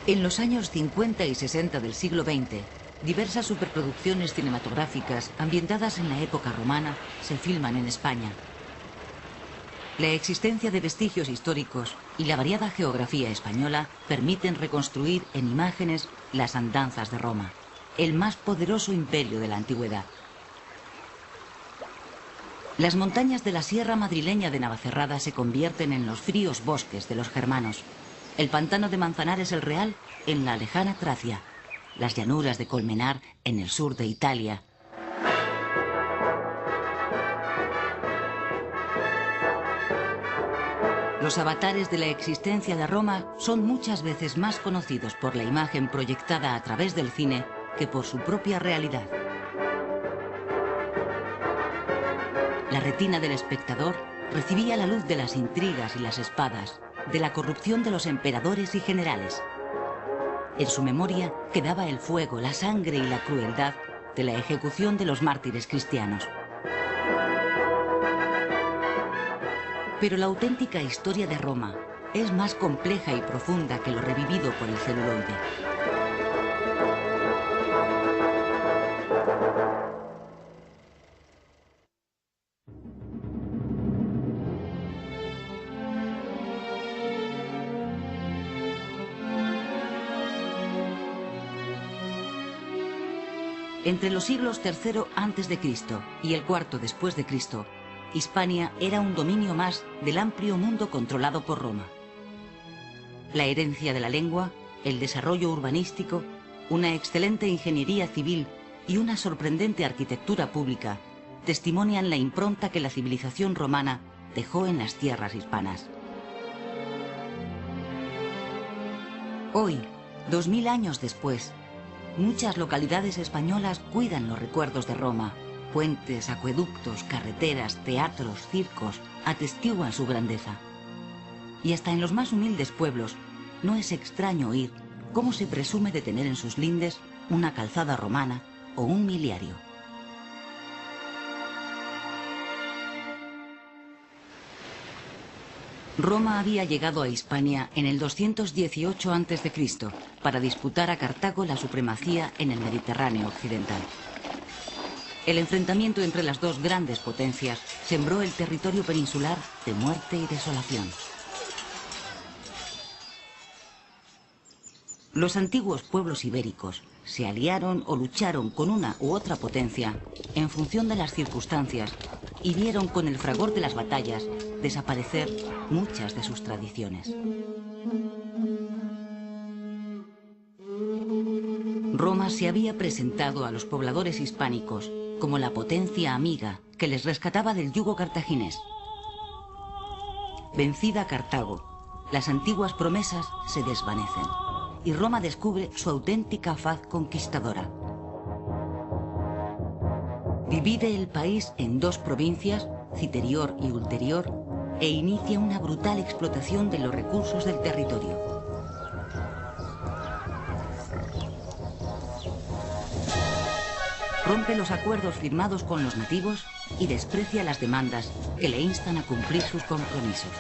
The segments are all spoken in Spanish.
En los años 50 y 60 del siglo XX, diversas superproducciones cinematográficas ambientadas en la época romana se filman en España. La existencia de vestigios históricos y la variada geografía española permiten reconstruir en imágenes las andanzas de Roma, el más poderoso imperio de la antigüedad. Las montañas de la sierra madrileña de Navacerrada se convierten en los fríos bosques de los germanos, el pantano de Manzanares el Real en la lejana Tracia, las llanuras de Colmenar en el sur de Italia. Los avatares de la existencia de Roma son muchas veces más conocidos por la imagen proyectada a través del cine que por su propia realidad. La retina del espectador recibía la luz de las intrigas y las espadas, de la corrupción de los emperadores y generales. En su memoria quedaba el fuego, la sangre y la crueldad de la ejecución de los mártires cristianos. Pero la auténtica historia de Roma es más compleja y profunda que lo revivido por el celuloide. Entre los siglos III a.C. y el IV después de Cristo, Hispania era un dominio más del amplio mundo controlado por Roma. La herencia de la lengua, el desarrollo urbanístico, una excelente ingeniería civil y una sorprendente arquitectura pública testimonian la impronta que la civilización romana dejó en las tierras hispanas. Hoy, 2000 años después, muchas localidades españolas cuidan los recuerdos de Roma. Puentes, acueductos, carreteras, teatros, circos atestiguan su grandeza. Y hasta en los más humildes pueblos no es extraño oír cómo se presume de tener en sus lindes una calzada romana o un miliario. Roma había llegado a Hispania en el 218 a.C. para disputar a Cartago la supremacía en el Mediterráneo occidental. El enfrentamiento entre las dos grandes potencias sembró el territorio peninsular de muerte y desolación. Los antiguos pueblos ibéricos se aliaron o lucharon con una u otra potencia en función de las circunstancias y vieron con el fragor de las batallas desaparecer muchas de sus tradiciones. Roma se había presentado a los pobladores hispánicos como la potencia amiga que les rescataba del yugo cartaginés. Vencida Cartago, las antiguas promesas se desvanecen y Roma descubre su auténtica faz conquistadora. Divide el país en dos provincias, Citerior y Ulterior, e inicia una brutal explotación de los recursos del territorio. Rompe los acuerdos firmados con los nativos y desprecia las demandas que le instan a cumplir sus compromisos.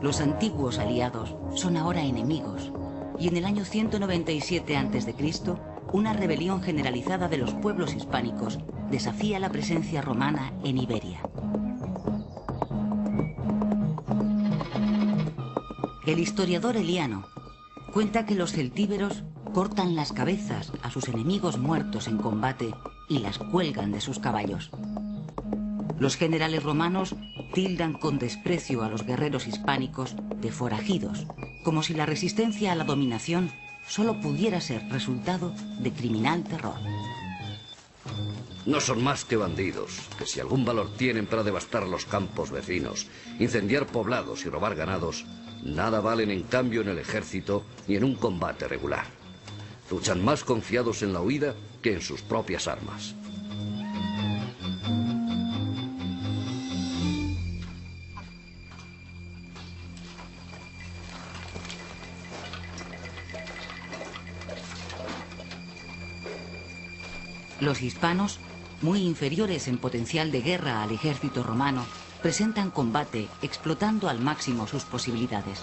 Los antiguos aliados son ahora enemigos, y en el año 197 a.C., una rebelión generalizada de los pueblos hispánicos desafía la presencia romana en Iberia. El historiador Eliano cuenta que los celtíberos cortan las cabezas a sus enemigos muertos en combate y las cuelgan de sus caballos. Los generales romanos tildan con desprecio a los guerreros hispánicos de forajidos, como si la resistencia a la dominación solo pudiera ser resultado de criminal terror. No son más que bandidos, que si algún valor tienen para devastar los campos vecinos, incendiar poblados y robar ganados, nada valen en cambio en el ejército ni en un combate regular. Luchan más confiados en la huida que en sus propias armas. Los hispanos, muy inferiores en potencial de guerra al ejército romano, presentan combate explotando al máximo sus posibilidades.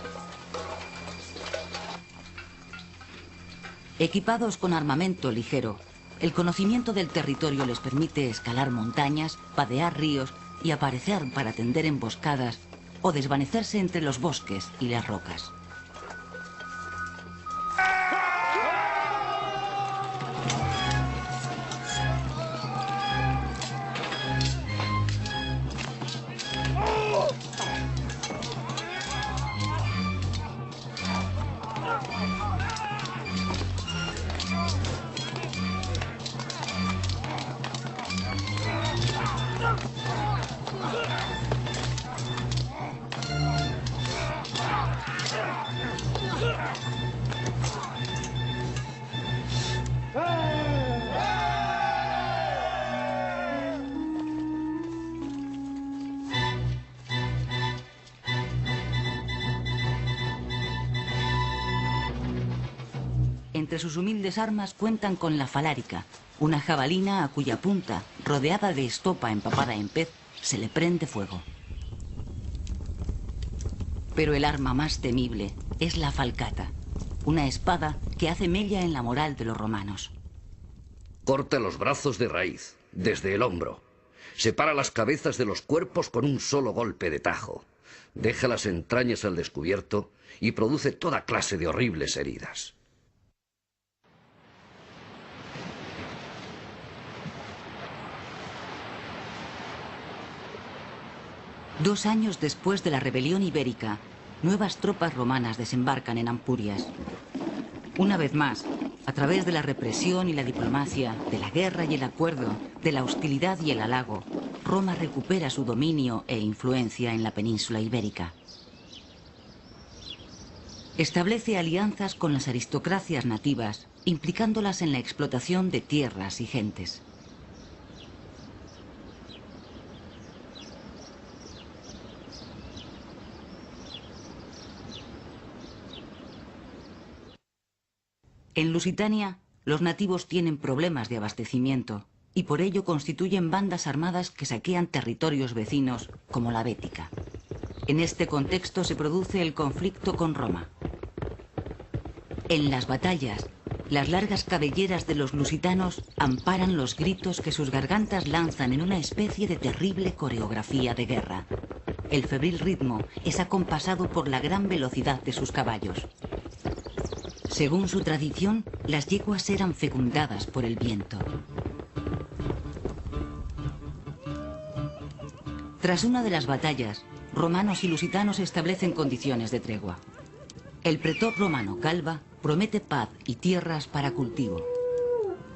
Equipados con armamento ligero, el conocimiento del territorio les permite escalar montañas, vadear ríos y aparecer para tender emboscadas o desvanecerse entre los bosques y las rocas. Entre sus humildes armas cuentan con la falárica, una jabalina a cuya punta, rodeada de estopa empapada en pez, se le prende fuego. Pero el arma más temible es la falcata, una espada que hace mella en la moral de los romanos. Corta los brazos de raíz, desde el hombro. Separa las cabezas de los cuerpos con un solo golpe de tajo. Deja las entrañas al descubierto y produce toda clase de horribles heridas. Dos años después de la rebelión ibérica, nuevas tropas romanas desembarcan en Ampurias. Una vez más, a través de la represión y la diplomacia, de la guerra y el acuerdo, de la hostilidad y el halago, Roma recupera su dominio e influencia en la península ibérica. Establece alianzas con las aristocracias nativas, implicándolas en la explotación de tierras y gentes. En Lusitania, los nativos tienen problemas de abastecimiento y por ello constituyen bandas armadas que saquean territorios vecinos, como la Bética. En este contexto se produce el conflicto con Roma. En las batallas, las largas cabelleras de los lusitanos amparan los gritos que sus gargantas lanzan en una especie de terrible coreografía de guerra. El febril ritmo es acompasado por la gran velocidad de sus caballos. Según su tradición, las yeguas eran fecundadas por el viento. Tras una de las batallas, romanos y lusitanos establecen condiciones de tregua. El pretor romano Galba promete paz y tierras para cultivo.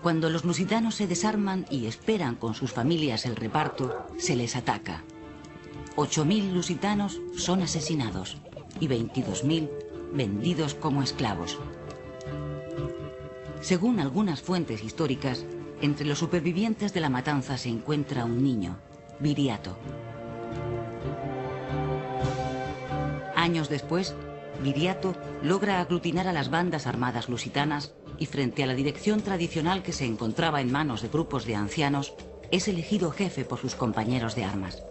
Cuando los lusitanos se desarman y esperan con sus familias el reparto, se les ataca. 8.000 lusitanos son asesinados y 22.000 vendidos como esclavos. Según algunas fuentes históricas, entre los supervivientes de la matanza se encuentra un niño, Viriato. Años después, Viriato logra aglutinar a las bandas armadas lusitanas y frente a la dirección tradicional que se encontraba en manos de grupos de ancianos, es elegido jefe por sus compañeros de armas.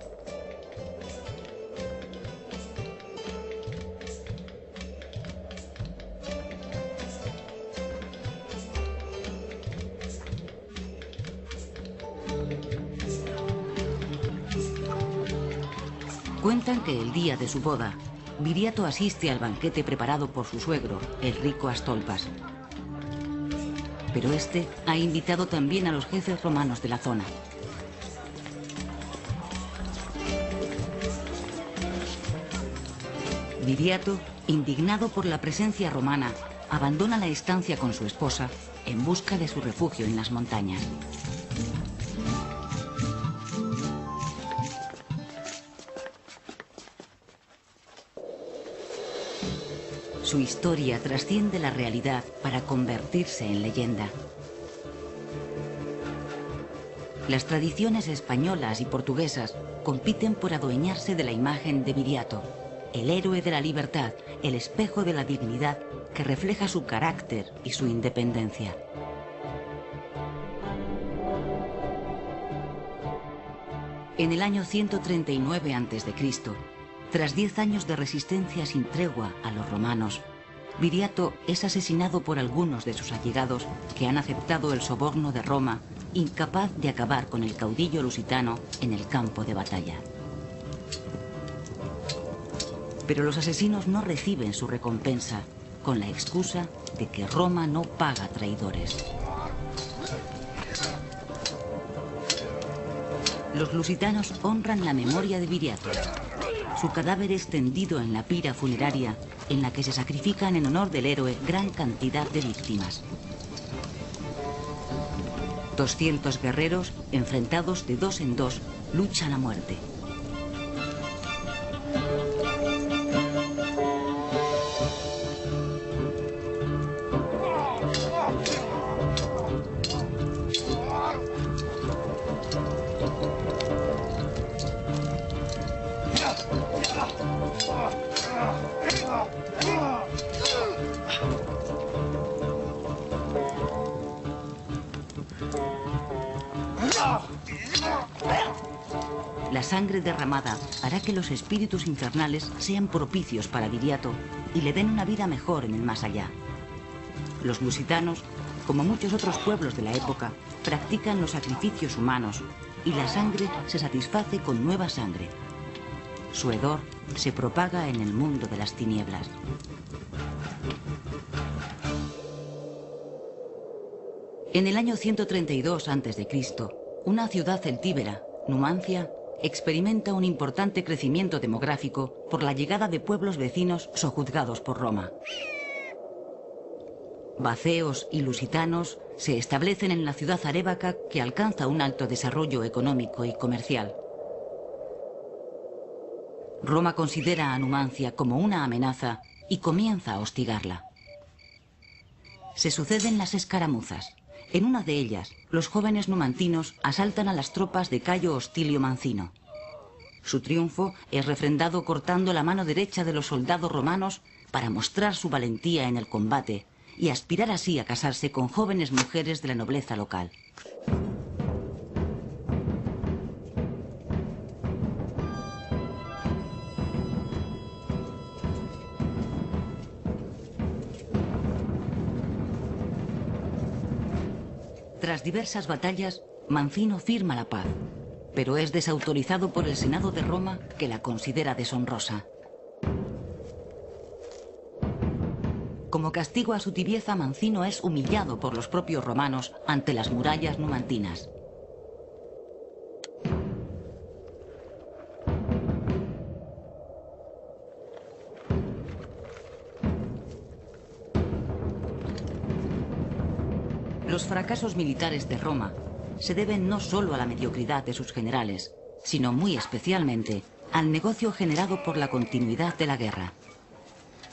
Cuentan que el día de su boda, Viriato asiste al banquete preparado por su suegro, el rico Astolpas. Pero este ha invitado también a los jefes romanos de la zona. Viriato, indignado por la presencia romana, abandona la estancia con su esposa en busca de su refugio en las montañas. Su historia trasciende la realidad para convertirse en leyenda. Las tradiciones españolas y portuguesas compiten por adueñarse de la imagen de Viriato, el héroe de la libertad, el espejo de la dignidad que refleja su carácter y su independencia. En el año 139 a.C., tras 10 años de resistencia sin tregua a los romanos, Viriato es asesinado por algunos de sus allegados que han aceptado el soborno de Roma, incapaz de acabar con el caudillo lusitano en el campo de batalla. Pero los asesinos no reciben su recompensa, con la excusa de que Roma no paga traidores. Los lusitanos honran la memoria de Viriato. Su cadáver es tendido en la pira funeraria en la que se sacrifican en honor del héroe gran cantidad de víctimas. 200 guerreros, enfrentados de 2 en 2, luchan a muerte. La sangre derramada hará que los espíritus infernales sean propicios para Viriato y le den una vida mejor en el más allá. Los lusitanos, como muchos otros pueblos de la época, practican los sacrificios humanos y la sangre se satisface con nueva sangre. Su hedor se propaga en el mundo de las tinieblas. En el año 132 a.C., una ciudad celtíbera, Numancia, experimenta un importante crecimiento demográfico por la llegada de pueblos vecinos sojuzgados por Roma. Baceos y lusitanos se establecen en la ciudad arébaca, que alcanza un alto desarrollo económico y comercial. Roma considera a Numancia como una amenaza y comienza a hostigarla. Se suceden las escaramuzas. En una de ellas, los jóvenes numantinos asaltan a las tropas de Cayo Hostilio Mancino. Su triunfo es refrendado cortando la mano derecha de los soldados romanos para mostrar su valentía en el combate y aspirar así a casarse con jóvenes mujeres de la nobleza local. Tras diversas batallas, Mancino firma la paz, pero es desautorizado por el Senado de Roma, que la considera deshonrosa. Como castigo a su tibieza, Mancino es humillado por los propios romanos ante las murallas numantinas. Los fracasos militares de Roma se deben no solo a la mediocridad de sus generales, sino muy especialmente al negocio generado por la continuidad de la guerra.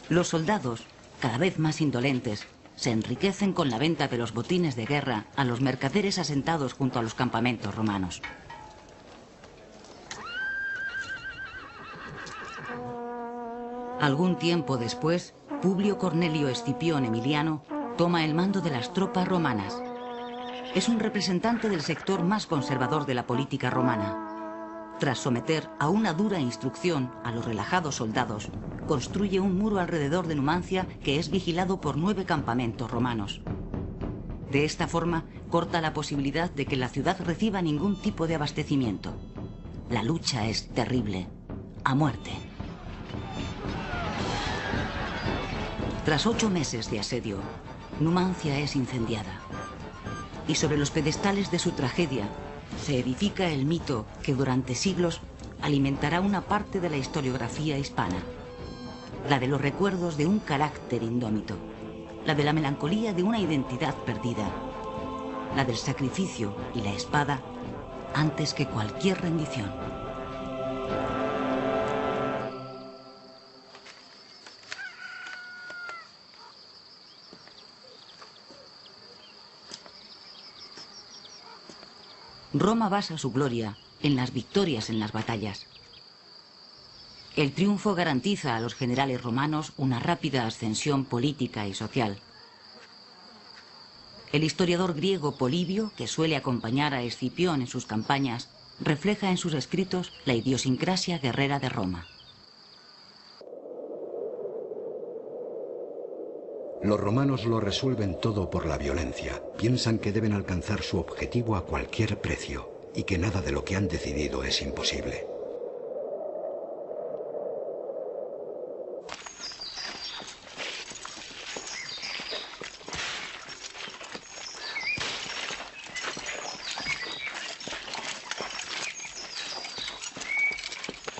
Los soldados, cada vez más indolentes, se enriquecen con la venta de los botines de guerra a los mercaderes asentados junto a los campamentos romanos. Algún tiempo después, Publio Cornelio Escipión Emiliano toma el mando de las tropas romanas. Es un representante del sector más conservador de la política romana. Tras someter a una dura instrucción a los relajados soldados, construye un muro alrededor de Numancia que es vigilado por 9 campamentos romanos. De esta forma, corta la posibilidad de que la ciudad reciba ningún tipo de abastecimiento. La lucha es terrible, a muerte. Tras 8 meses de asedio, Numancia es incendiada. Y sobre los pedestales de su tragedia se edifica el mito que durante siglos alimentará una parte de la historiografía hispana. La de los recuerdos de un carácter indómito. La de la melancolía de una identidad perdida. La del sacrificio y la espada antes que cualquier rendición. Roma basa su gloria en las victorias en las batallas. El triunfo garantiza a los generales romanos una rápida ascensión política y social. El historiador griego Polibio, que suele acompañar a Escipión en sus campañas, refleja en sus escritos la idiosincrasia guerrera de Roma. Los romanos lo resuelven todo por la violencia. Piensan que deben alcanzar su objetivo a cualquier precio y que nada de lo que han decidido es imposible.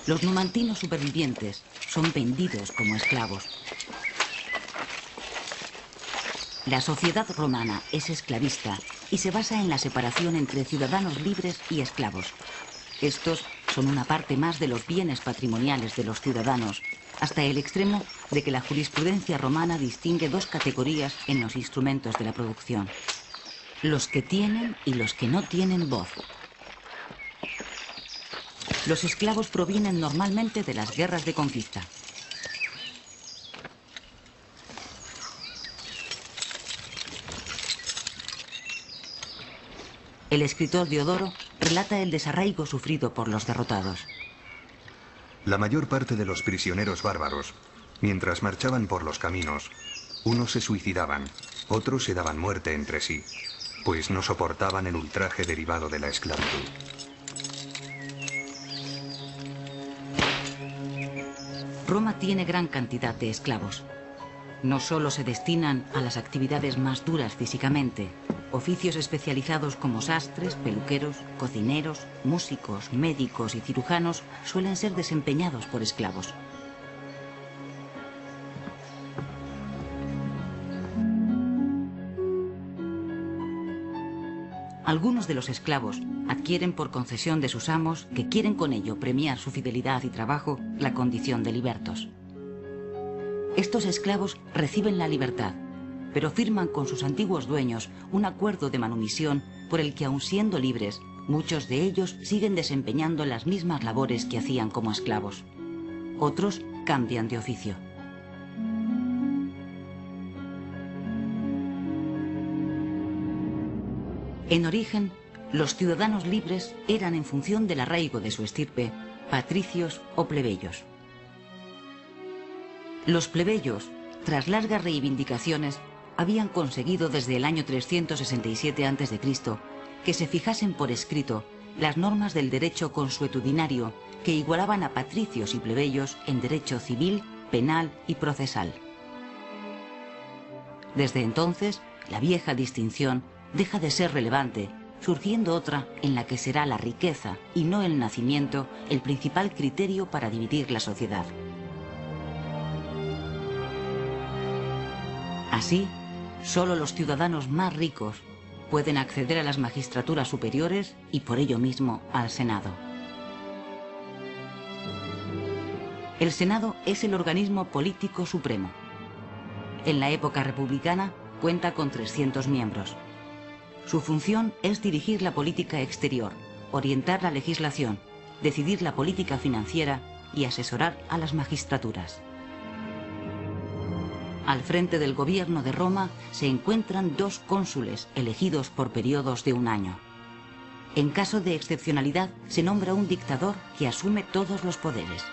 Los numantinos supervivientes son vendidos como esclavos. La sociedad romana es esclavista y se basa en la separación entre ciudadanos libres y esclavos. Estos son una parte más de los bienes patrimoniales de los ciudadanos, hasta el extremo de que la jurisprudencia romana distingue dos categorías en los instrumentos de la producción: los que tienen y los que no tienen voz. Los esclavos provienen normalmente de las guerras de conquista. El escritor Diodoro relata el desarraigo sufrido por los derrotados. La mayor parte de los prisioneros bárbaros, mientras marchaban por los caminos, unos se suicidaban, otros se daban muerte entre sí, pues no soportaban el ultraje derivado de la esclavitud. Roma tiene gran cantidad de esclavos. No solo se destinan a las actividades más duras físicamente, oficios especializados como sastres, peluqueros, cocineros, músicos, médicos y cirujanos suelen ser desempeñados por esclavos. Algunos de los esclavos adquieren por concesión de sus amos, que quieren con ello premiar su fidelidad y trabajo, la condición de libertos. Estos esclavos reciben la libertad, pero firman con sus antiguos dueños un acuerdo de manumisión por el que, aun siendo libres, muchos de ellos siguen desempeñando las mismas labores que hacían como esclavos. Otros cambian de oficio. En origen, los ciudadanos libres eran, en función del arraigo de su estirpe, patricios o plebeyos. Los plebeyos, tras largas reivindicaciones, habían conseguido desde el año 367 a.C. que se fijasen por escrito las normas del derecho consuetudinario que igualaban a patricios y plebeyos en derecho civil, penal y procesal. Desde entonces, la vieja distinción deja de ser relevante, surgiendo otra en la que será la riqueza y no el nacimiento el principal criterio para dividir la sociedad. Así, solo los ciudadanos más ricos pueden acceder a las magistraturas superiores y por ello mismo al Senado. El Senado es el organismo político supremo. En la época republicana cuenta con 300 miembros. Su función es dirigir la política exterior, orientar la legislación, decidir la política financiera y asesorar a las magistraturas. Al frente del gobierno de Roma se encuentran 2 cónsules elegidos por periodos de 1 año. En caso de excepcionalidad se nombra un dictador que asume todos los poderes.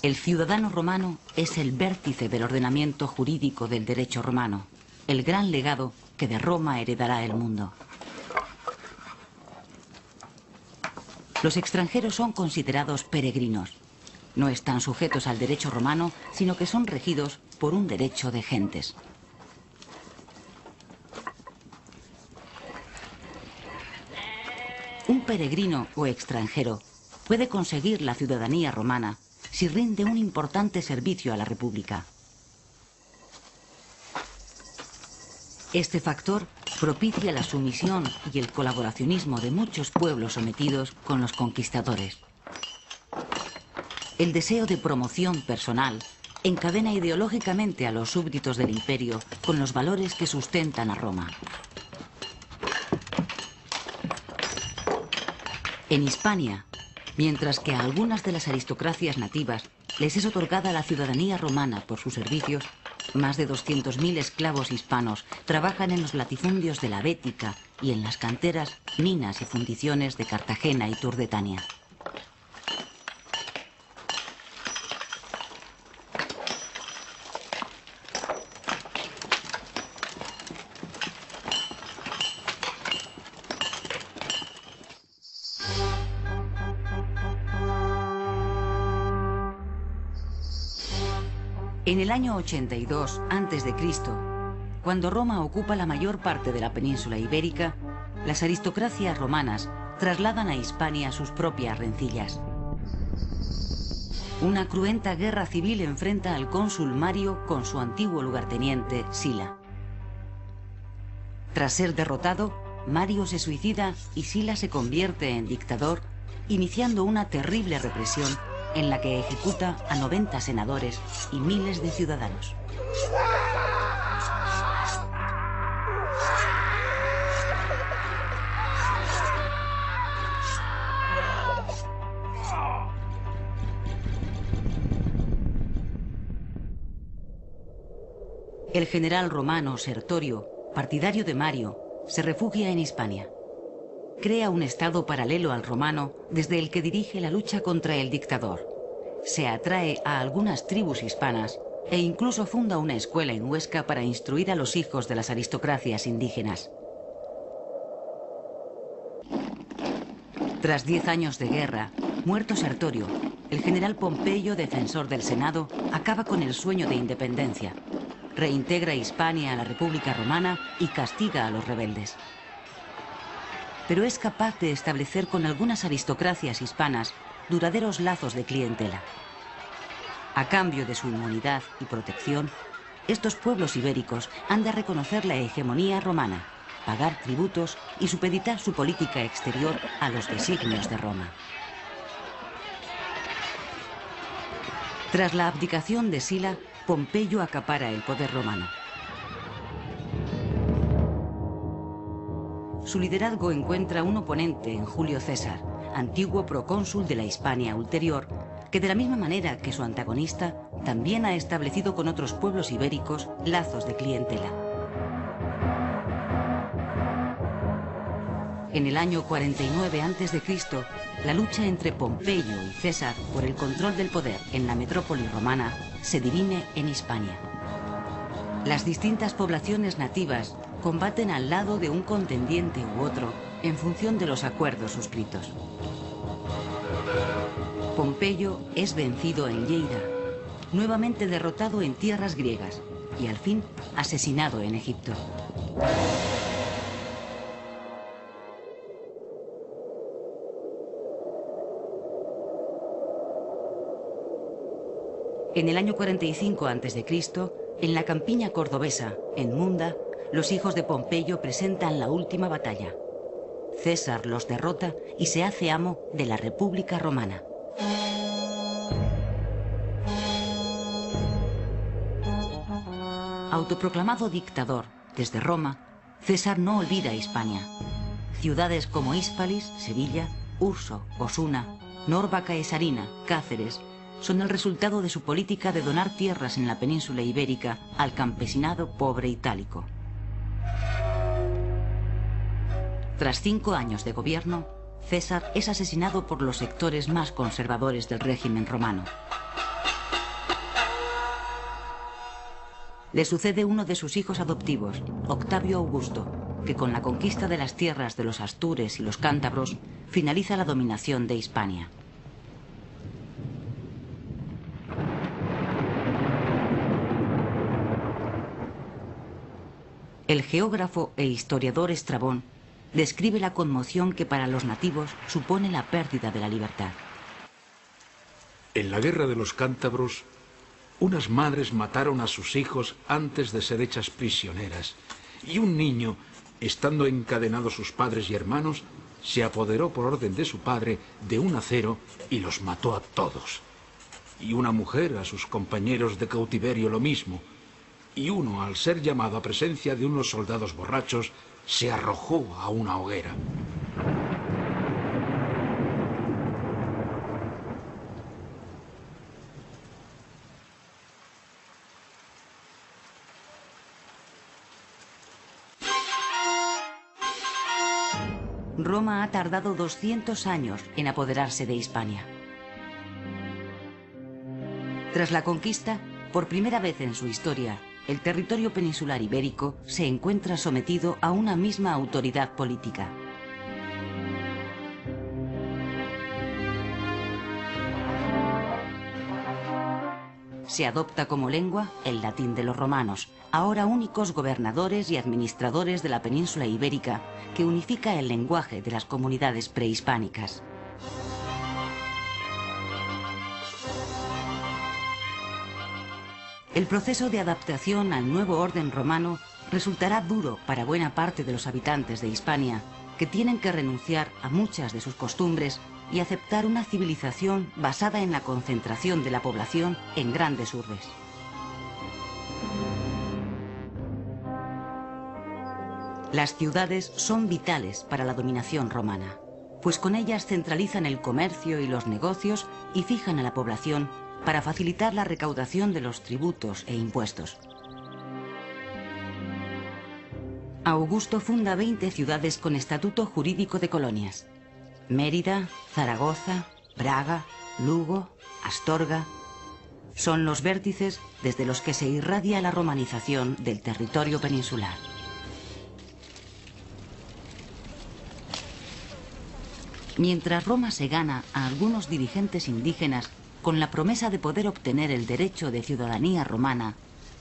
El ciudadano romano es el vértice del ordenamiento jurídico del derecho romano, el gran legado que de Roma heredará el mundo. Los extranjeros son considerados peregrinos. No están sujetos al derecho romano, sino que son regidos por un derecho de gentes. Un peregrino o extranjero puede conseguir la ciudadanía romana si rinde un importante servicio a la República. Este factor propicia la sumisión y el colaboracionismo de muchos pueblos sometidos con los conquistadores. El deseo de promoción personal encadena ideológicamente a los súbditos del imperio con los valores que sustentan a Roma. En Hispania, mientras que a algunas de las aristocracias nativas les es otorgada la ciudadanía romana por sus servicios, Más de 200.000 esclavos hispanos trabajan en los latifundios de la Bética y en las canteras, minas y fundiciones de Cartagena y Turdetania. En el año 82 a.C., cuando Roma ocupa la mayor parte de la península ibérica, las aristocracias romanas trasladan a Hispania sus propias rencillas. Una cruenta guerra civil enfrenta al cónsul Mario con su antiguo lugarteniente Sila. Tras ser derrotado, Mario se suicida y Sila se convierte en dictador, iniciando una terrible represión en la que ejecuta a 90 senadores y miles de ciudadanos. El general romano Sertorio, partidario de Mario, se refugia en Hispania. Crea un estado paralelo al romano desde el que dirige la lucha contra el dictador. Se atrae a algunas tribus hispanas e incluso funda una escuela en Huesca para instruir a los hijos de las aristocracias indígenas. Tras 10 años de guerra, muerto Sertorio, el general Pompeyo, defensor del Senado, acaba con el sueño de independencia. Reintegra Hispania a la República Romana y castiga a los rebeldes. Pero es capaz de establecer con algunas aristocracias hispanas duraderos lazos de clientela. A cambio de su inmunidad y protección, estos pueblos ibéricos han de reconocer la hegemonía romana, pagar tributos y supeditar su política exterior a los designios de Roma. Tras la abdicación de Sila, Pompeyo acapara el poder romano. Su liderazgo encuentra un oponente en Julio César, antiguo procónsul de la Hispania ulterior, que de la misma manera que su antagonista, también ha establecido con otros pueblos ibéricos lazos de clientela. En el año 49 a.C., la lucha entre Pompeyo y César por el control del poder en la metrópoli romana se dirime en Hispania. Las distintas poblaciones nativas combaten al lado de un contendiente u otro en función de los acuerdos suscritos. Pompeyo es vencido en Lleida, nuevamente derrotado en tierras griegas y al fin asesinado en Egipto. En el año 45 a.C., en la campiña cordobesa, en Munda, los hijos de Pompeyo presentan la última batalla. César los derrota y se hace amo de la República Romana. Autoproclamado dictador desde Roma, César no olvida Hispania. Ciudades como Hispalis, Sevilla, Urso, Osuna, Nórvaca y Sarina, Cáceres, son el resultado de su política de donar tierras en la península ibérica al campesinado pobre itálico. Tras 5 años de gobierno, César es asesinado por los sectores más conservadores del régimen romano. Le sucede uno de sus hijos adoptivos, Octavio Augusto, que con la conquista de las tierras de los astures y los cántabros finaliza la dominación de Hispania. El geógrafo e historiador Estrabón describe la conmoción que para los nativos supone la pérdida de la libertad. En la guerra de los cántabros, unas madres mataron a sus hijos antes de ser hechas prisioneras, y un niño, estando encadenados sus padres y hermanos, se apoderó por orden de su padre de un acero y los mató a todos. Y una mujer a sus compañeros de cautiverio lo mismo, y uno, al ser llamado a presencia de unos soldados borrachos, se arrojó a una hoguera. Roma ha tardado 200 años en apoderarse de Hispania. Tras la conquista, por primera vez en su historia, el territorio peninsular ibérico se encuentra sometido a una misma autoridad política. Se adopta como lengua el latín de los romanos, ahora únicos gobernadores y administradores de la península ibérica, que unifica el lenguaje de las comunidades prehispánicas. El proceso de adaptación al nuevo orden romano resultará duro para buena parte de los habitantes de Hispania, que tienen que renunciar a muchas de sus costumbres y aceptar una civilización basada en la concentración de la población en grandes urbes. Las ciudades son vitales para la dominación romana, pues con ellas centralizan el comercio y los negocios y fijan a la población para facilitar la recaudación de los tributos e impuestos. Augusto funda 20 ciudades con estatuto jurídico de colonias: Mérida, Zaragoza, Braga, Lugo, Astorga. Son los vértices desde los que se irradia la romanización del territorio peninsular. Mientras Roma se gana a algunos dirigentes indígenas con la promesa de poder obtener el derecho de ciudadanía romana,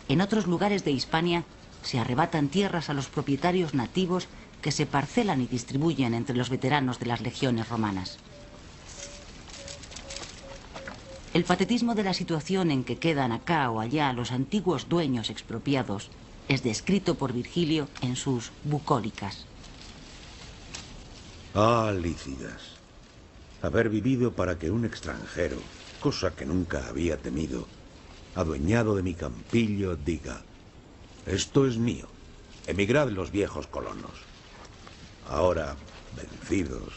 en otros lugares de Hispania se arrebatan tierras a los propietarios nativos que se parcelan y distribuyen entre los veteranos de las legiones romanas. El patetismo de la situación en que quedan acá o allá los antiguos dueños expropiados es descrito por Virgilio en sus Bucólicas. Ah, Lícidas, haber vivido para que un extranjero, cosa que nunca había temido, adueñado de mi campillo, diga: esto es mío, emigrad los viejos colonos. Ahora, vencidos,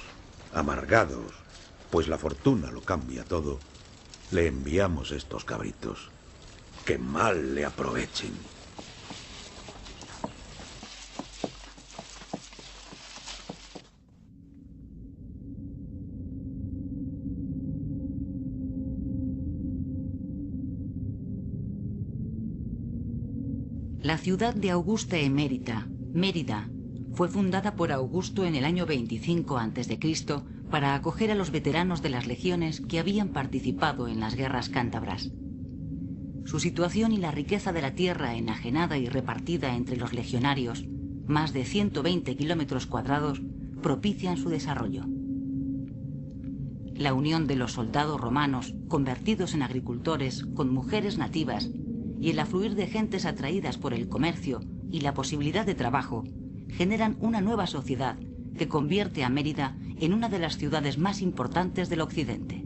amargados, pues la fortuna lo cambia todo, le enviamos estos cabritos. Que mal le aprovechen. La ciudad de Augusta Emérita, Mérida, fue fundada por Augusto en el año 25 a.C. para acoger a los veteranos de las legiones que habían participado en las guerras cántabras. Su situación y la riqueza de la tierra enajenada y repartida entre los legionarios, más de 120 kilómetros cuadrados, propician su desarrollo. La unión de los soldados romanos, convertidos en agricultores, con mujeres nativas, y el afluir de gentes atraídas por el comercio y la posibilidad de trabajo, generan una nueva sociedad que convierte a Mérida en una de las ciudades más importantes del occidente.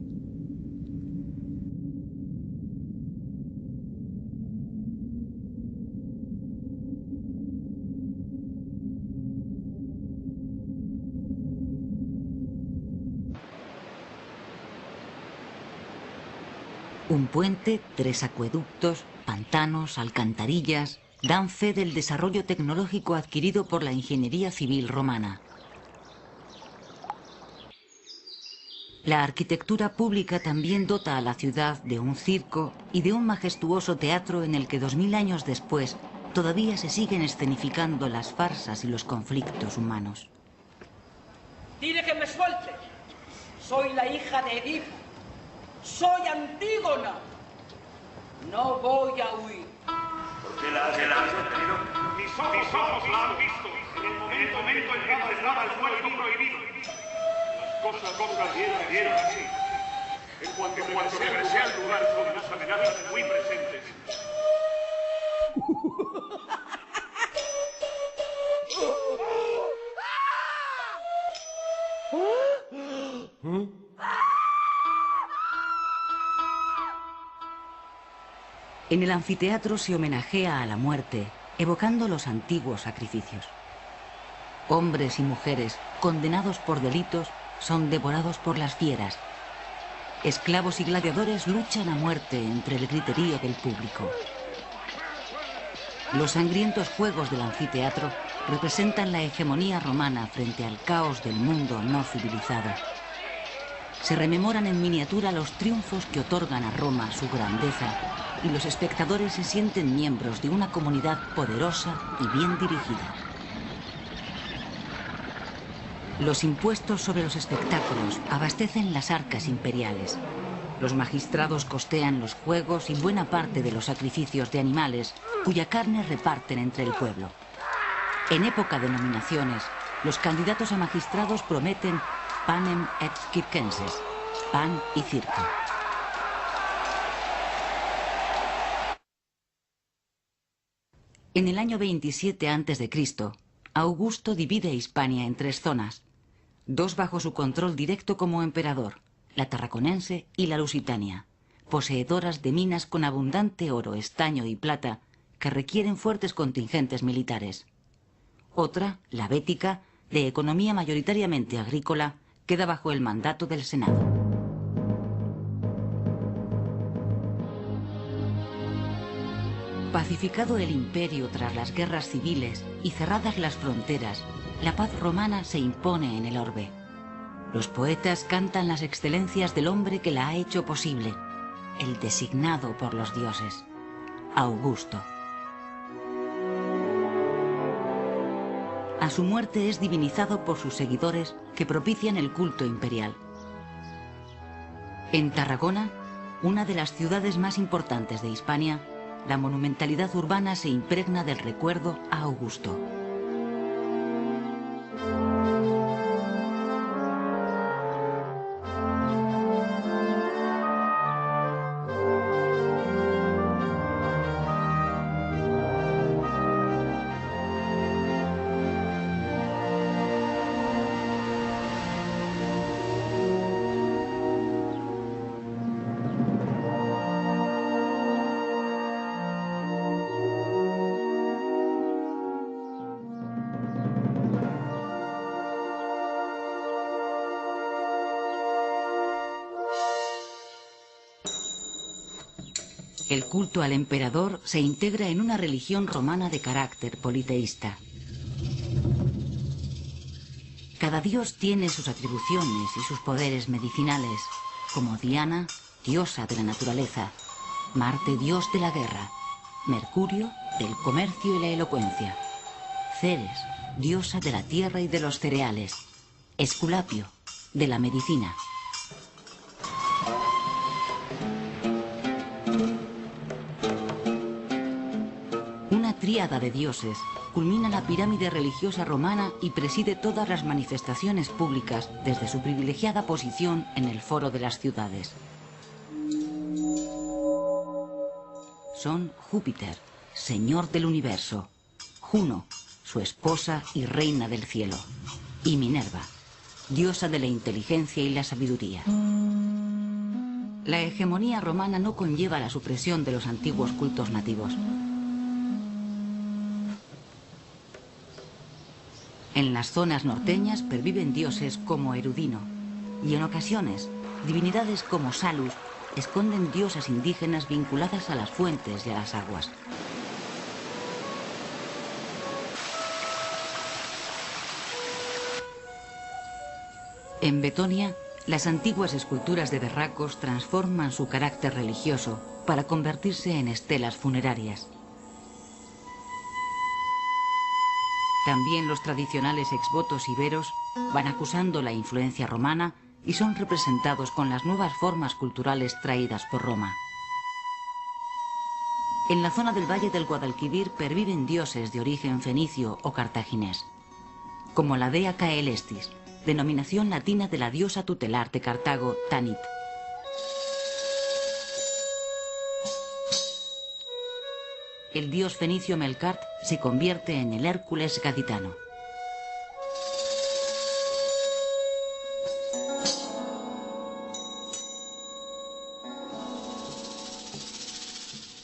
Un puente, 3 acueductos, pantanos, alcantarillas, dan fe del desarrollo tecnológico adquirido por la ingeniería civil romana. La arquitectura pública también dota a la ciudad de un circo y de un majestuoso teatro en el que 2000 años después todavía se siguen escenificando las farsas y los conflictos humanos. Dile que me suelte. Soy la hija de Edipo. Soy Antígona. No voy a huir. ¿Por qué la has detenido? Mis ojos la han visto. En el momento en que encerraba el fuego prohibido. Las cosas dieron así. En cuanto regresé al lugar con unas amenazas muy presentes. En el anfiteatro se homenajea a la muerte, evocando los antiguos sacrificios. Hombres y mujeres condenados por delitos son devorados por las fieras. Esclavos y gladiadores luchan a muerte entre el griterío del público. Los sangrientos juegos del anfiteatro representan la hegemonía romana frente al caos del mundo no civilizado. Se rememoran en miniatura los triunfos que otorgan a Roma su grandeza y los espectadores se sienten miembros de una comunidad poderosa y bien dirigida. Los impuestos sobre los espectáculos abastecen las arcas imperiales. Los magistrados costean los juegos y buena parte de los sacrificios de animales, cuya carne reparten entre el pueblo. En época de nominaciones, los candidatos a magistrados prometen panem et circenses, pan y circo. En el año 27 a.C., Augusto divide Hispania en 3 zonas, 2 bajo su control directo como emperador, la Tarraconense y la Lusitania, poseedoras de minas con abundante oro, estaño y plata, que requieren fuertes contingentes militares. Otra, la Bética, de economía mayoritariamente agrícola, queda bajo el mandato del Senado. Pacificado el imperio tras las guerras civiles y cerradas las fronteras, la paz romana se impone en el orbe. Los poetas cantan las excelencias del hombre que la ha hecho posible, el designado por los dioses, Augusto. A su muerte es divinizado por sus seguidores que propician el culto imperial. En Tarragona, una de las ciudades más importantes de Hispania, la monumentalidad urbana se impregna del recuerdo a Augusto. El culto al emperador se integra en una religión romana de carácter politeísta. Cada dios tiene sus atribuciones y sus poderes medicinales, como Diana, diosa de la naturaleza, Marte, dios de la guerra, Mercurio, del comercio y la elocuencia, Ceres, diosa de la tierra y de los cereales, Esculapio, de la medicina. Una tríada de dioses culmina la pirámide religiosa romana y preside todas las manifestaciones públicas desde su privilegiada posición en el foro de las ciudades. Son Júpiter, señor del universo, Juno, su esposa y reina del cielo, y Minerva, diosa de la inteligencia y la sabiduría. La hegemonía romana no conlleva la supresión de los antiguos cultos nativos. En las zonas norteñas perviven dioses como Erudino, y en ocasiones divinidades como Salus esconden diosas indígenas vinculadas a las fuentes y a las aguas. En Betonia, las antiguas esculturas de berracos transforman su carácter religioso para convertirse en estelas funerarias. También los tradicionales exvotos iberos van acusando la influencia romana y son representados con las nuevas formas culturales traídas por Roma. En la zona del Valle del Guadalquivir perviven dioses de origen fenicio o cartaginés, como la dea Caelestis, denominación latina de la diosa tutelar de Cartago, Tanit. El dios fenicio Melkart se convierte en el Hércules gaditano.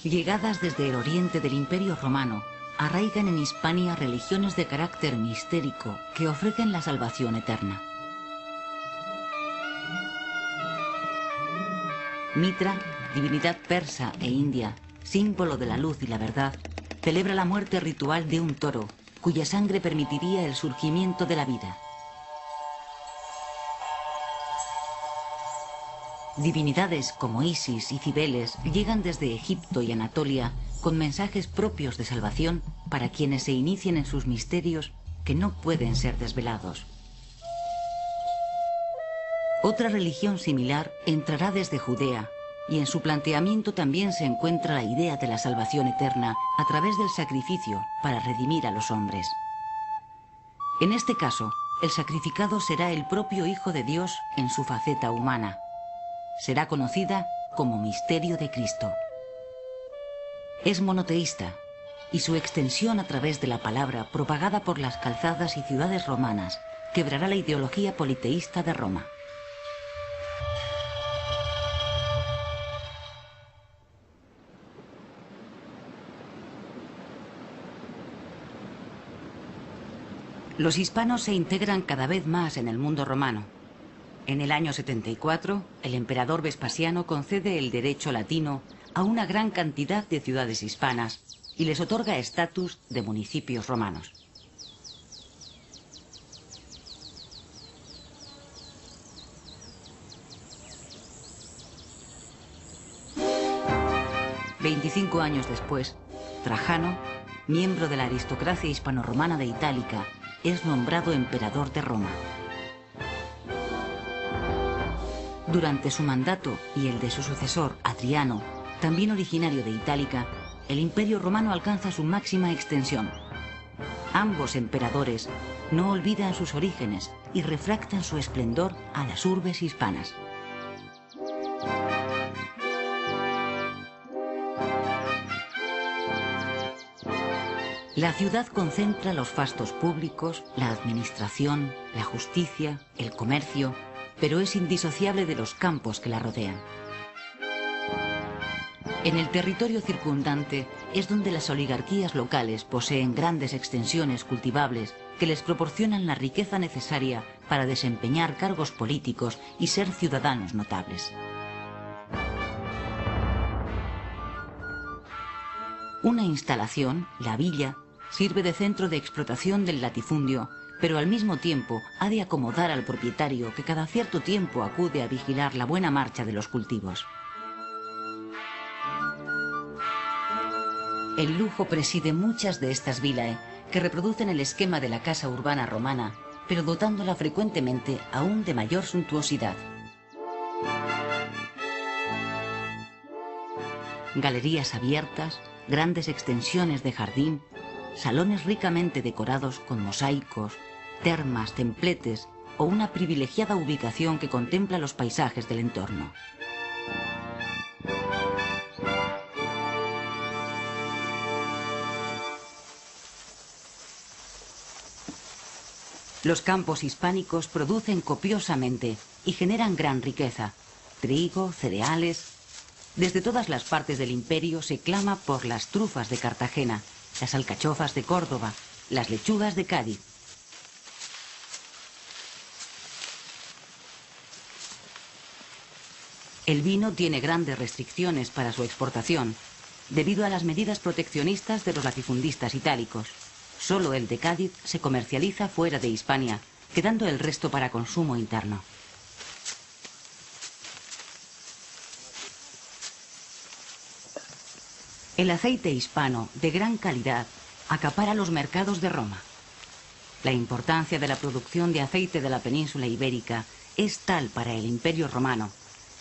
Llegadas desde el oriente del Imperio Romano, arraigan en Hispania religiones de carácter mistérico que ofrecen la salvación eterna. Mitra, divinidad persa e india, símbolo de la luz y la verdad, celebra la muerte ritual de un toro cuya sangre permitiría el surgimiento de la vida. Divinidades como Isis y Cibeles llegan desde Egipto y Anatolia con mensajes propios de salvación para quienes se inicien en sus misterios que no pueden ser desvelados. Otra religión similar entrará desde Judea, y en su planteamiento también se encuentra la idea de la salvación eterna a través del sacrificio para redimir a los hombres. En este caso, el sacrificado será el propio Hijo de Dios en su faceta humana. Será conocida como misterio de Cristo. Es monoteísta, y su extensión a través de la palabra propagada por las calzadas y ciudades romanas quebrará la ideología politeísta de Roma. Los hispanos se integran cada vez más en el mundo romano. En el año 74, el emperador Vespasiano concede el derecho latino a una gran cantidad de ciudades hispanas y les otorga estatus de municipios romanos. «25 años después, Trajano, miembro de la aristocracia hispano-romana de Itálica, es nombrado emperador de Roma. Durante su mandato y el de su sucesor, Adriano, también originario de Itálica, el Imperio Romano alcanza su máxima extensión. Ambos emperadores no olvidan sus orígenes y refractan su esplendor a las urbes hispanas. La ciudad concentra los fastos públicos, la administración, la justicia, el comercio, pero es indisociable de los campos que la rodean. En el territorio circundante es donde las oligarquías locales poseen grandes extensiones cultivables que les proporcionan la riqueza necesaria para desempeñar cargos políticos y ser ciudadanos notables. Una instalación, la villa, sirve de centro de explotación del latifundio, pero al mismo tiempo ha de acomodar al propietario que cada cierto tiempo acude a vigilar la buena marcha de los cultivos. El lujo preside muchas de estas villae, que reproducen el esquema de la casa urbana romana, pero dotándola frecuentemente aún de mayor suntuosidad. Galerías abiertas, grandes extensiones de jardín, salones ricamente decorados con mosaicos, termas, templetes o una privilegiada ubicación que contempla los paisajes del entorno. Los campos hispánicos producen copiosamente y generan gran riqueza: trigo, cereales. Desde todas las partes del imperio se clama por las trufas de Cartagena, las alcachofas de Córdoba, las lechugas de Cádiz. El vino tiene grandes restricciones para su exportación, debido a las medidas proteccionistas de los latifundistas itálicos. Solo el de Cádiz se comercializa fuera de Hispania, quedando el resto para consumo interno. El aceite hispano, de gran calidad, acapara los mercados de Roma. La importancia de la producción de aceite de la península ibérica es tal para el Imperio Romano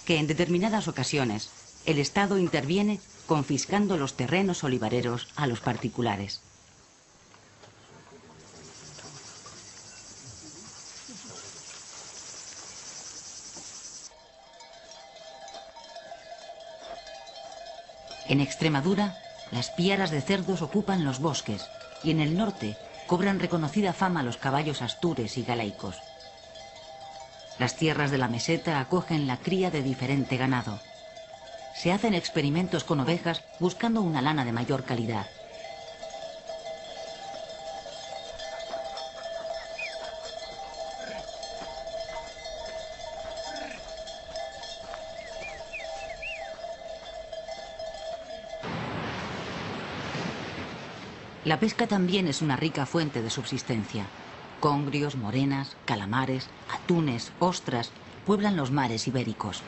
que en determinadas ocasiones el Estado interviene confiscando los terrenos olivareros a los particulares. En Extremadura, las piaras de cerdos ocupan los bosques y en el norte cobran reconocida fama los caballos astures y galaicos. Las tierras de la meseta acogen la cría de diferente ganado. Se hacen experimentos con ovejas buscando una lana de mayor calidad. La pesca también es una rica fuente de subsistencia. Congrios, morenas, calamares, atunes, ostras pueblan los mares ibéricos.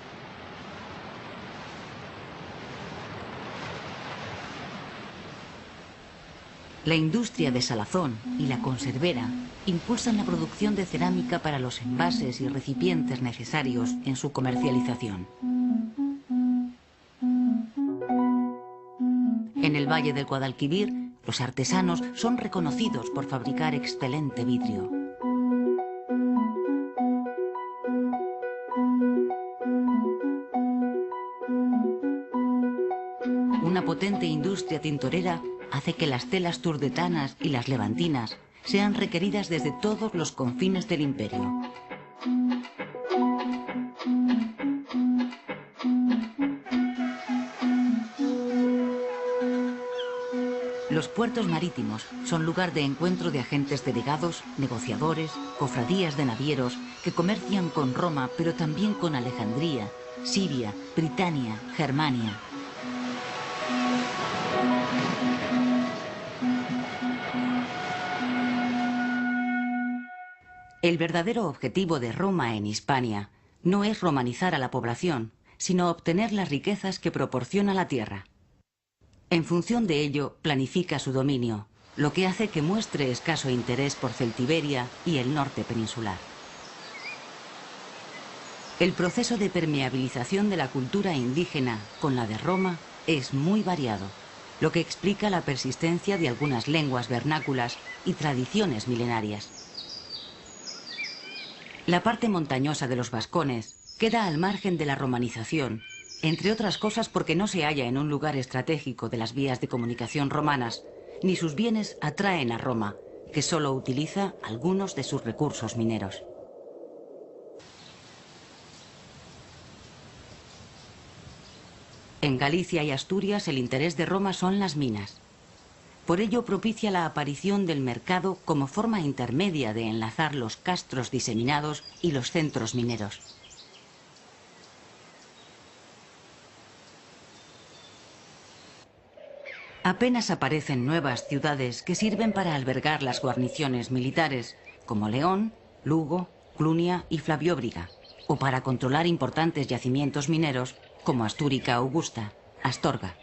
La industria de salazón y la conservera impulsan la producción de cerámica para los envases y recipientes necesarios en su comercialización. En el Valle del Guadalquivir, los artesanos son reconocidos por fabricar excelente vidrio. Una potente industria tintorera hace que las telas turdetanas y las levantinas sean requeridas desde todos los confines del imperio. Los puertos marítimos son lugar de encuentro de agentes delegados, negociadores, cofradías de navieros que comercian con Roma, pero también con Alejandría, Siria, Britania, Germania. El verdadero objetivo de Roma en Hispania no es romanizar a la población, sino obtener las riquezas que proporciona la tierra. En función de ello, planifica su dominio, lo que hace que muestre escaso interés por Celtiberia y el norte peninsular. El proceso de permeabilización de la cultura indígena con la de Roma es muy variado, lo que explica la persistencia de algunas lenguas vernáculas y tradiciones milenarias. La parte montañosa de los vascones queda al margen de la romanización, entre otras cosas porque no se halla en un lugar estratégico de las vías de comunicación romanas, ni sus bienes atraen a Roma, que solo utiliza algunos de sus recursos mineros. En Galicia y Asturias el interés de Roma son las minas. Por ello propicia la aparición del mercado como forma intermedia de enlazar los castros diseminados y los centros mineros. Apenas aparecen nuevas ciudades que sirven para albergar las guarniciones militares, como León, Lugo, Clunia y Flavióbriga, o para controlar importantes yacimientos mineros, como Astúrica Augusta, Astorga.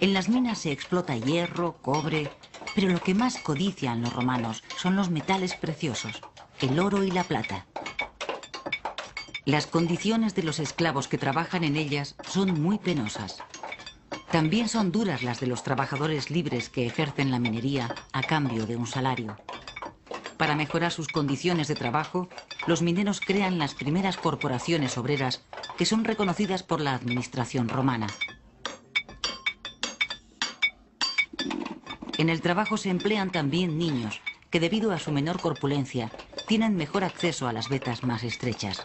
En las minas se explota hierro, cobre, pero lo que más codician los romanos son los metales preciosos, el oro y la plata. Las condiciones de los esclavos que trabajan en ellas son muy penosas. También son duras las de los trabajadores libres que ejercen la minería a cambio de un salario. Para mejorar sus condiciones de trabajo, los mineros crean las primeras corporaciones obreras que son reconocidas por la administración romana. En el trabajo se emplean también niños, que debido a su menor corpulencia, tienen mejor acceso a las vetas más estrechas.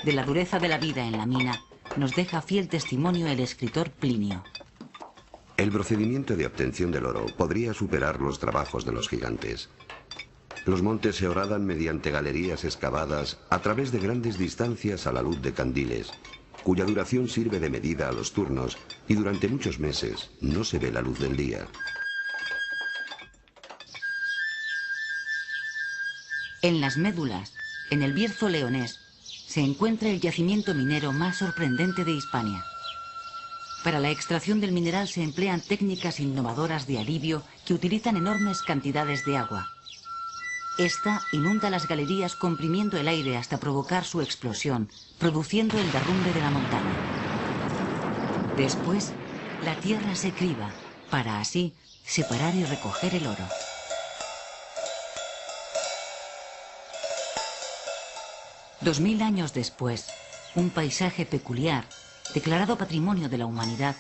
De la dureza de la vida en la mina, nos deja fiel testimonio el escritor Plinio. El procedimiento de obtención del oro podría superar los trabajos de los gigantes. Los montes se horadan mediante galerías excavadas a través de grandes distancias a la luz de candiles, cuya duración sirve de medida a los turnos y durante muchos meses no se ve la luz del día. En las Médulas, en el Bierzo leonés, se encuentra el yacimiento minero más sorprendente de Hispania. Para la extracción del mineral se emplean técnicas innovadoras de alivio que utilizan enormes cantidades de agua. Esta inunda las galerías comprimiendo el aire hasta provocar su explosión, produciendo el derrumbe de la montaña. Después, la tierra se criba, para así separar y recoger el oro. Dos 2000 años después, un paisaje peculiar, declarado Patrimonio de la Humanidad,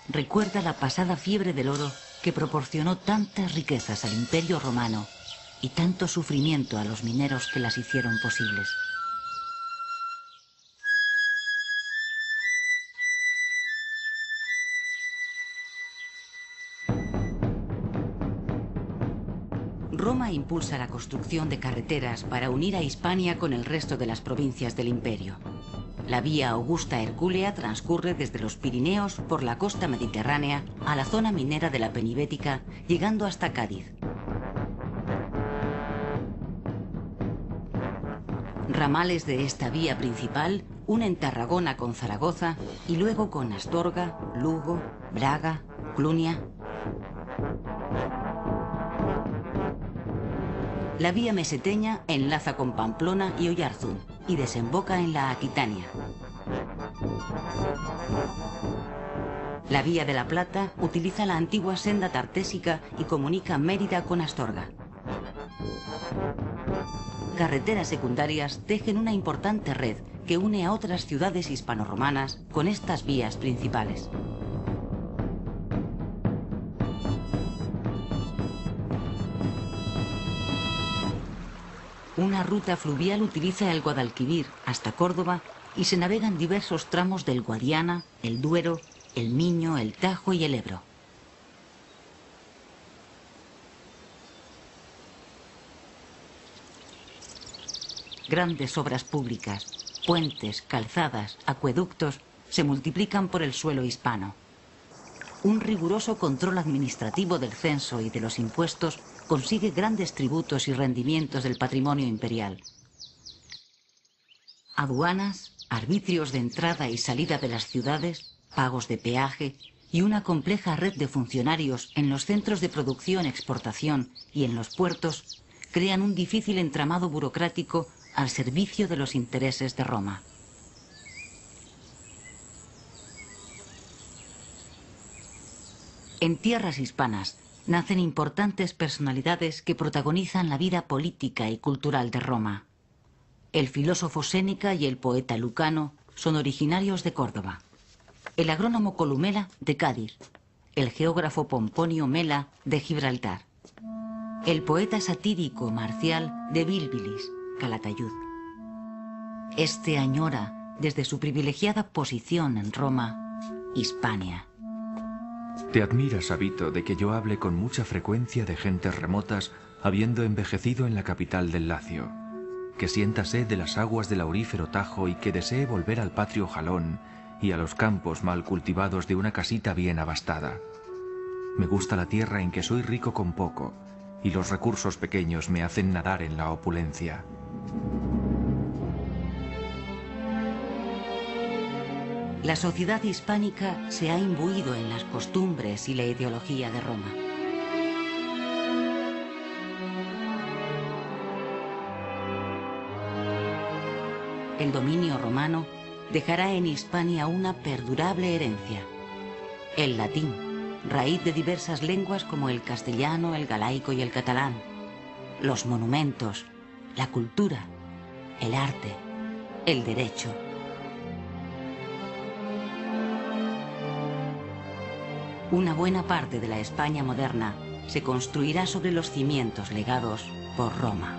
recuerda la pasada fiebre del oro que proporcionó tantas riquezas al Imperio Romano y tanto sufrimiento a los mineros que las hicieron posibles. Roma impulsa la construcción de carreteras para unir a Hispania con el resto de las provincias del imperio. La vía Augusta Hercúlea transcurre desde los Pirineos por la costa mediterránea a la zona minera de la Penibética, llegando hasta Cádiz. Ramales de esta vía principal unen Tarragona con Zaragoza y luego con Astorga, Lugo, Braga, Clunia. La vía meseteña enlaza con Pamplona y Oyarzún y desemboca en la Aquitania. La vía de la Plata utiliza la antigua senda tartésica y comunica Mérida con Astorga. Carreteras secundarias tejen una importante red que une a otras ciudades hispanoromanas con estas vías principales. Una ruta fluvial utiliza el Guadalquivir hasta Córdoba y se navegan diversos tramos del Guadiana, el Duero, el Miño, el Tajo y el Ebro. Grandes obras públicas, puentes, calzadas, acueductos se multiplican por el suelo hispano. Un riguroso control administrativo del censo y de los impuestos consigue grandes tributos y rendimientos del patrimonio imperial. Aduanas, arbitrios de entrada y salida de las ciudades, pagos de peaje y una compleja red de funcionarios en los centros de producción, exportación y en los puertos crean un difícil entramado burocrático al servicio de los intereses de Roma. En tierras hispanas nacen importantes personalidades que protagonizan la vida política y cultural de Roma. El filósofo Séneca y el poeta Lucano son originarios de Córdoba, el agrónomo Columela de Cádiz, el geógrafo Pomponio Mela de Gibraltar, el poeta satírico Marcial de Bílbilis, Calatayud. Este añora, desde su privilegiada posición en Roma, Hispania. Te admiras, Abito, de que yo hable con mucha frecuencia de gentes remotas, habiendo envejecido en la capital del Lacio, que sienta sed de las aguas del aurífero Tajo y que desee volver al patrio Jalón y a los campos mal cultivados de una casita bien abastada. Me gusta la tierra en que soy rico con poco, y los recursos pequeños me hacen nadar en la opulencia. La sociedad hispánica se ha imbuido en las costumbres y la ideología de Roma. El dominio romano dejará en Hispania una perdurable herencia. El latín, raíz de diversas lenguas como el castellano, el galaico y el catalán. Los monumentos, la cultura, el arte, el derecho. Una buena parte de la España moderna se construirá sobre los cimientos legados por Roma.